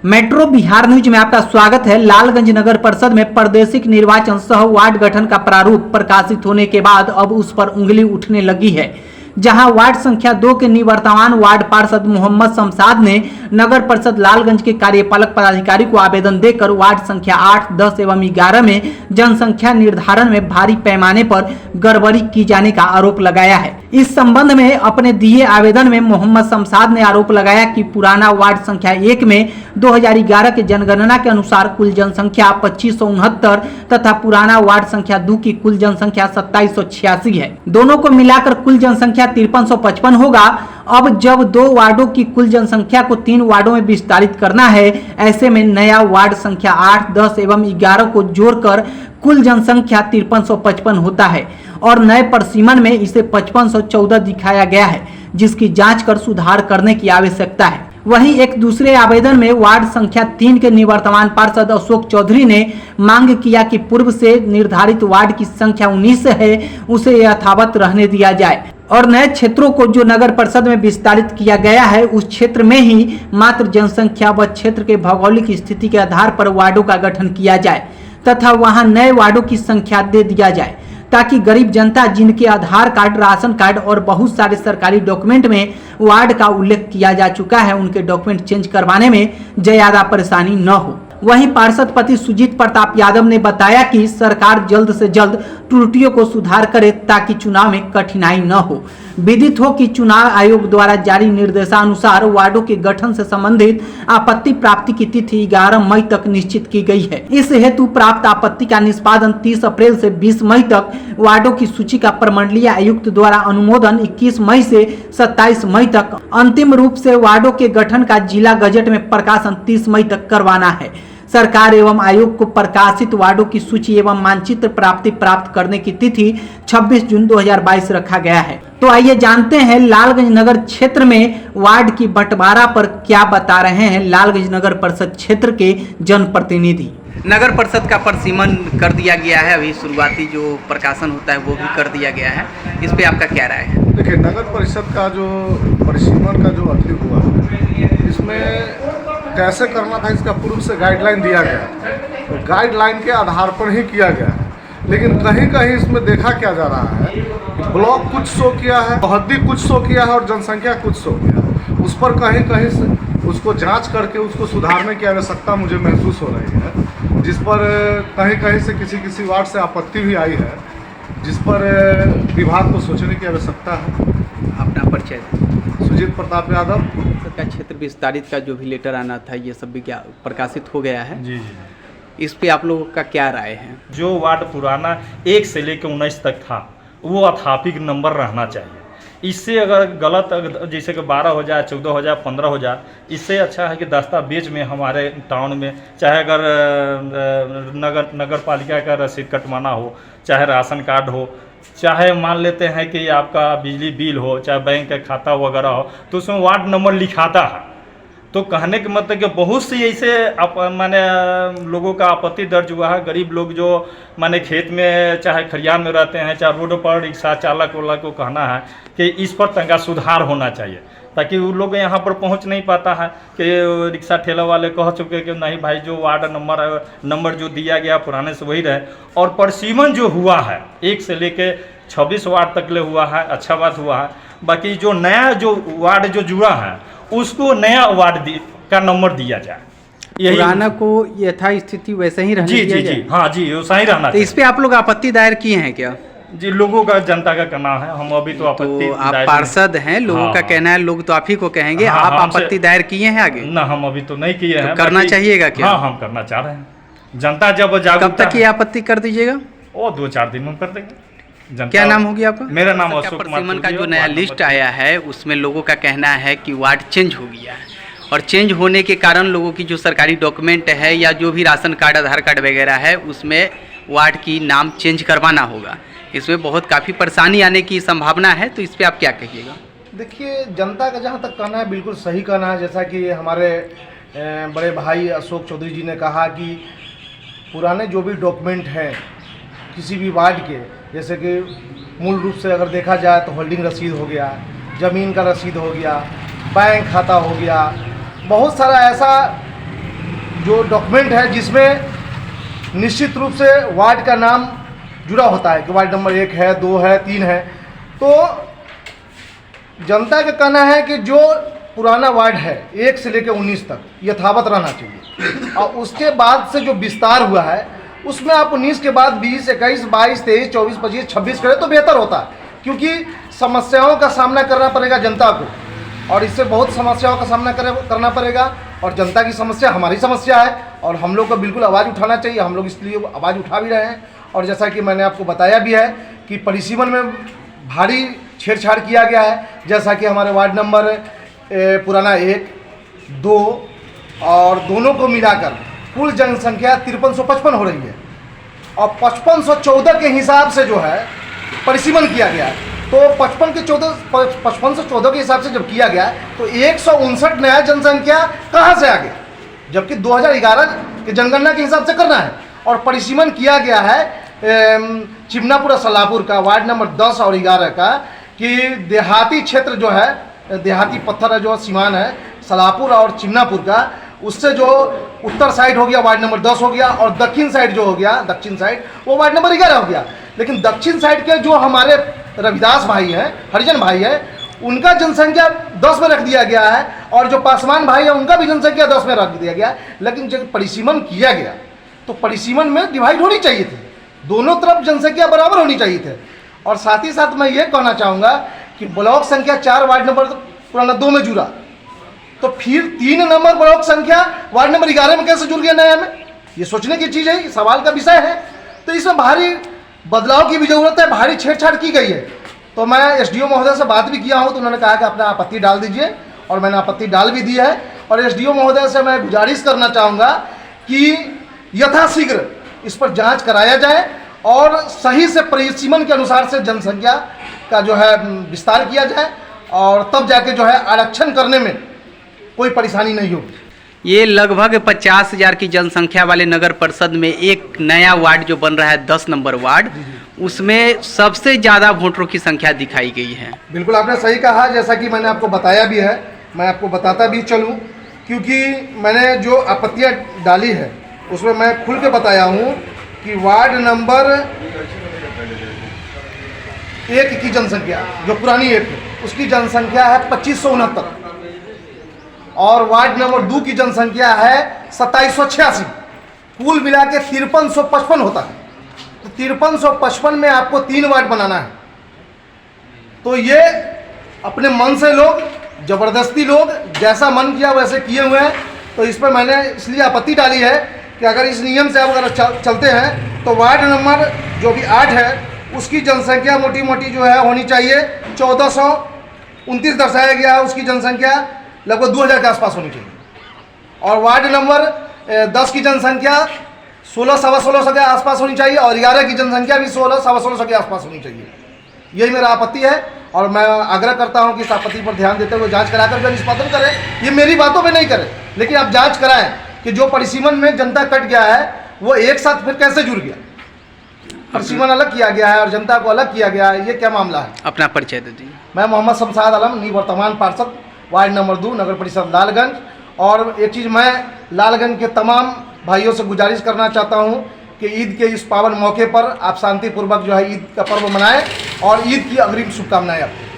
Metro Bihar news में आपका स्वागत है। लालगंज नगर परिषद में प्रादेशिक निर्वाचन सह वार्ड गठन का प्रारूप प्रकाशित होने के बाद अब उस पर उंगली उठने लगी है। जहां वार्ड संख्या 2 के निवर्तमान वार्ड पार्षद मोहम्मद शमशाद ने नगर परिषद लालगंज के कार्यपालक पदाधिकारी को आवेदन देकर वार्ड संख्या 8, 10 एवं 11 में जनसंख्या निर्धारण में भारी पैमाने पर गड़बड़ी की जाने का आरोप लगाया है। इस संबंध में अपने दिए आवेदन में मोहम्मद शमशाद ने आरोप लगाया कि पुराना वार्ड संख्या 1 में 2011 के जनगणना के अनुसार कुल जनसंख्या 2569 तथा पुराना वार्ड संख्या 2 की कुल जनसंख्या 2786 है। दोनों को मिलाकर कुल जनसंख्या 5355 होगा। अब जब 2 वार्डों की कुल जनसंख्या को 3 वार्डों में विस्तारित करना है, ऐसे में नया वार्ड संख्या 8, 10 एवं 11 को जोड़कर कुल जनसंख्या 5355 होता है और नए परिसीमन में इसे 5514 दिखाया गया है, जिसकी जांच कर सुधार करने की आवश्यकता है। वहीं एक दूसरे आवेदन में वार्ड संख्या 3 के निवर्तमान पार्षद अशोक चौधरी ने मांग किया कि पूर्व से निर्धारित वार्ड की संख्या 19 है, उसे यथावत रहने दिया जाए और नए क्षेत्रों को जो नगर परिषद में विस्तारित किया गया है, उस क्षेत्र में ही मात्र जनसंख्या व क्षेत्र के भौगोलिक स्थिति के आधार पर वार्डों का गठन किया जाए तथा वहां नए वार्डों की संख्या दे दिया जाए, ताकि गरीब जनता जिनके आधार कार्ड, राशन कार्ड और बहुत सारे सरकारी डॉक्यूमेंट में वार्ड का उल्लेख किया जा चुका है, उनके डॉक्यूमेंट चेंज करवाने में ज्यादा परेशानी न हो। वहीं पार्षद पति सुजीत प्रताप यादव ने बताया कि सरकार जल्द से जल्द त्रुटियों को सुधार करे ताकि चुनाव में कठिनाई न हो। विदित हो कि चुनाव आयोग द्वारा जारी निर्देशानुसार वार्डों के गठन से संबंधित आपत्ति प्राप्ति की तिथि 11 मई तक निश्चित की गई है। इस हेतु प्राप्त आपत्ति का निष्पादन 30 अप्रैल से 20 मई तक, वार्डों की सूची का प्रमंडलीय आयुक्त द्वारा अनुमोदन 21 मई से 27 मई तक, अंतिम रूप से वार्डों के गठन का जिला गजट में प्रकाशन 30 मई तक करवाना है। सरकार एवं आयोग को प्रकाशित वार्डों की सूची एवं मानचित्र प्राप्त करने की तिथि 26 जून 2022 रखा गया है। तो आइए जानते हैं लालगंज नगर क्षेत्र में वार्ड की बंटवारा पर क्या बता रहे हैं लालगंज नगर परिषद क्षेत्र के जनप्रतिनिधि। नगर परिषद का परिसीमन कर दिया गया है, अभी शुरुआती जो प्रकाशन होता है वो भी कर दिया गया है, इस पे आपका क्या राय है? देखिए, नगर परिषद का जो परिसीमन का जो अति हुआ है, इसमें कैसे करना था इसका पूर्व से गाइडलाइन दिया गया, तो गाइडलाइन के आधार पर ही किया गया है। लेकिन कहीं कहीं इसमें देखा क्या जा रहा है कि ब्लॉक कुछ शो किया है, हद्दी कुछ शो किया है और जनसंख्या कुछ शो किया है। उस पर कहीं कहीं से उसको जांच करके उसको सुधारने की आवश्यकता मुझे महसूस हो रही है, जिस पर कहीं कहीं से किसी वार्ड से आपत्ति भी आई है, जिस पर विभाग को सोचने की आवश्यकता है। अपना परिचय। सुजीत प्रताप यादव। का क्षेत्र विस्तारित का जो भी लेटर आना था, ये सब भी क्या प्रकाशित हो गया है? जी। इस पे आप लोगों का क्या राय है? जो वार्ड पुराना 1 से लेकर 19 तक था, वो अथापिक नंबर रहना चाहिए। इससे अगर गलत, जैसे कि 12 हो जाए, 14 हो जाए, 15 हो जाए, इससे अच्छा है कि दस्तावेज में हमारे टाउन में, चाहे अगर नगर पालिका का रसीद कटवाना हो, चाहे राशन कार्ड हो, चाहे मान लेते हैं कि आपका बिजली बिल हो, चाहे बैंक का खाता वगैरह हो, तो उसमें वार्ड नंबर लिखाता है। तो कहने के मतलब कि बहुत सी ऐसे माने लोगों का आपत्ति दर्ज हुआ है। गरीब लोग जो माने खेत में, चाहे खलिहान में रहते हैं, चाहे रोड पर रिक्शा चालक वाला को कहना है कि इस पर तंगा सुधार होना चाहिए, ताकि वो लोग यहाँ पर पहुँच नहीं पाता है कि रिक्शा ठेला वाले कह चुके कि नहीं भाई, जो वार्ड नंबर जो दिया गया पुराने से वही रहे। और परिसीमन जो हुआ है 1 से लेके 26 वार्ड तक ले हुआ है, अच्छा बात हुआ है। बाकी जो नया जो वार्ड जो जुड़ा है, उसको नया वार्ड का नंबर दिया जाए। पुराना को यथास्थिति वैसे ही रहने दिया जाए। जी, हाँ जी, वैसा ही रहना। तो इस पे आप लोग आपत्ति दायर किए हैं क्या? जी, लोगों का, जनता का कहना है, हम अभी तो आपत्ति, तो आप पार्षद हैं, लोगों का कहना है, लोग तो आप ही को कहेंगे। आप आपत्ति दायर किए हैं आगे? ना, हम अभी तो नहीं किए हैं। करना चाहिएगा क्या? हाँ, हम करना चाह रहे हैं। जनता जब जागरूक, कब तक ये आपत्ति कर दीजिएगा? वो 2-4 दिन में कर देंगे। क्या नाम होगी आपका? मेरा नाम अशोक कुमार। परिसीमन का जो नया लिस्ट आया है, उसमें लोगों का कहना है कि वार्ड चेंज हो गया है और चेंज होने के कारण लोगों की जो सरकारी डॉक्यूमेंट है या जो भी राशन कार्ड, आधार कार्ड वगैरह है, उसमें वार्ड की नाम चेंज करवाना होगा। इसमें बहुत काफ़ी परेशानी आने की संभावना है, तो इस पर आप क्या कहिएगा? देखिए, जनता का जहाँ तक कहना है बिल्कुल सही कहना है। जैसा कि हमारे बड़े भाई अशोक चौधरी जी ने कहा कि पुराने जो भी डॉक्यूमेंट हैं किसी भी वार्ड के, जैसे कि मूल रूप से अगर देखा जाए तो होल्डिंग रसीद हो गया, ज़मीन का रसीद हो गया, बैंक खाता हो गया, बहुत सारा ऐसा जो डॉक्यूमेंट है जिसमें निश्चित रूप से वार्ड का नाम जुड़ा होता है कि वार्ड नंबर 1 है, 2 है, 3 है। तो जनता का कहना है कि जो पुराना वार्ड है 1 से लेकर 19 तक यथावत रहना चाहिए, और उसके बाद से जो विस्तार हुआ है उसमें आप 19 के बाद 20, 21, 22, 23, 24, 25, 26 करें तो बेहतर होता है, क्योंकि समस्याओं का सामना करना पड़ेगा जनता को, और इससे बहुत समस्याओं का सामना करना पड़ेगा। और जनता की समस्या हमारी समस्या है और हम लोग को बिल्कुल आवाज़ उठाना चाहिए, हम लोग इसलिए आवाज़ उठा भी रहे हैं। और जैसा कि मैंने आपको बताया भी है कि परिसीमन में भारी छेड़छाड़ किया गया है, जैसा कि हमारे वार्ड नंबर पुराना 1, 2 और दोनों को मिलाकर कुल जनसंख्या 5355 हो रही है, और 5514 के हिसाब से जो है परिसीमन किया गया है। तो 5514 के हिसाब से जब किया गया तो 159 नया जनसंख्या कहाँ से आ गया, जबकि 2011 के जनगणना के हिसाब से करना है। और परिसीमन किया गया है चिमनापुर सलापुर का वार्ड नंबर 10 और 11 का, कि देहाती क्षेत्र जो है, देहाती पत्थर जो सीमान है सलापुर और चिमनापुर का, उससे जो उत्तर साइड हो गया वार्ड नंबर 10 हो गया, और दक्षिण साइड जो हो गया, दक्षिण साइड वो वार्ड नंबर 11 हो गया। लेकिन दक्षिण साइड के जो हमारे रविदास भाई हैं, हरिजन भाई हैं, उनका जनसंख्या 10 में रख दिया गया है, और जो पासवान भाई है उनका भी जनसंख्या 10 में रख दिया गया है। लेकिन जब परिसीमन किया गया तो परिसीमन में डिवाइड होनी चाहिए थी, दोनों तरफ जनसंख्या बराबर होनी चाहिए थे। और साथ ही साथ मैं ये कहना चाहूँगा कि ब्लॉक संख्या 4 वार्ड नंबर पुराना 2 में जुड़ा, तो फिर 3 नंबर ब्लॉक संख्या वार्ड नंबर 11 में कैसे जुड़ गया नया में? ये सोचने की चीज़ है, सवाल का विषय है। तो इसमें भारी बदलाव की भी जरूरत है, भारी छेड़छाड़ की गई है। तो मैं एसडीओ महोदय से बात भी किया हूँ, तो उन्होंने कहा कि अपना आपत्ति डाल दीजिए, और मैंने आपत्ति डाल भी दी है। और एसडीओ महोदय से मैं गुजारिश करना चाहूँगा कि यथाशीघ्र इस पर जांच कराया जाए, और सही से परिसीमन के अनुसार से जनसंख्या का जो है विस्तार किया जाए, और तब जाके जो है आरक्षण करने में कोई परेशानी नहीं होगी। ये लगभग 50,000 की जनसंख्या वाले नगर परिषद में एक नया वार्ड जो बन रहा है 10 नंबर वार्ड, उसमें सबसे ज़्यादा वोटरों की संख्या दिखाई गई है। बिल्कुल आपने सही कहा, जैसा कि मैंने आपको बताया भी है, मैं आपको बताता भी चलूँ, क्योंकि मैंने जो आपत्तियाँ डाली है उसमें मैं खुल के बताया हूँ कि वार्ड नंबर 1 की जनसंख्या जो पुरानी 1 है उसकी जनसंख्या है 2569, और वार्ड नंबर 2 की जनसंख्या है 2786, कुल मिला के 5355 होता है। तो 5355 में आपको 3 वार्ड बनाना है, तो ये अपने मन से लोग, जबरदस्ती लोग जैसा मन किया वैसे किए हुए हैं। तो इस पर मैंने इसलिए आपत्ति डाली है कि अगर इस नियम से अगर चलते हैं तो वार्ड नंबर जो भी 8 है उसकी जनसंख्या मोटी मोटी जो है होनी चाहिए 1429 दर्शाया गया है, उसकी जनसंख्या लगभग 2000 के आसपास होनी चाहिए। और वार्ड नंबर 10 की जनसंख्या 16-16.5 के आसपास होनी चाहिए, और 11 की जनसंख्या भी 16-16.5 के आसपास होनी चाहिए। यही मेरा आपत्ति है, और मैं आग्रह करता हूं कि इस आपत्ति पर ध्यान देते हुए जांच कराकर जो निष्पादन करें। ये मेरी बातों पे नहीं करें, लेकिन आप जांच कराएं कि जो परिसीमन में जनता कट गया है वो एक साथ फिर कैसे जुड़ गया। परिसीमन अलग किया गया है और जनता को अलग किया गया है, ये क्या मामला है? अपना परिचय दे दीजिए। मैं मोहम्मद शमशाद आलम, निवर्तमान पार्षद वार्ड नंबर 2 नगर परिषद लालगंज। और एक चीज़ मैं लालगंज के तमाम भाइयों से गुजारिश करना चाहता हूं कि ईद के इस पावन मौके पर आप शांतिपूर्वक जो है ईद का पर्व मनाएं, और ईद की अग्रिम शुभकामनाएं आपको।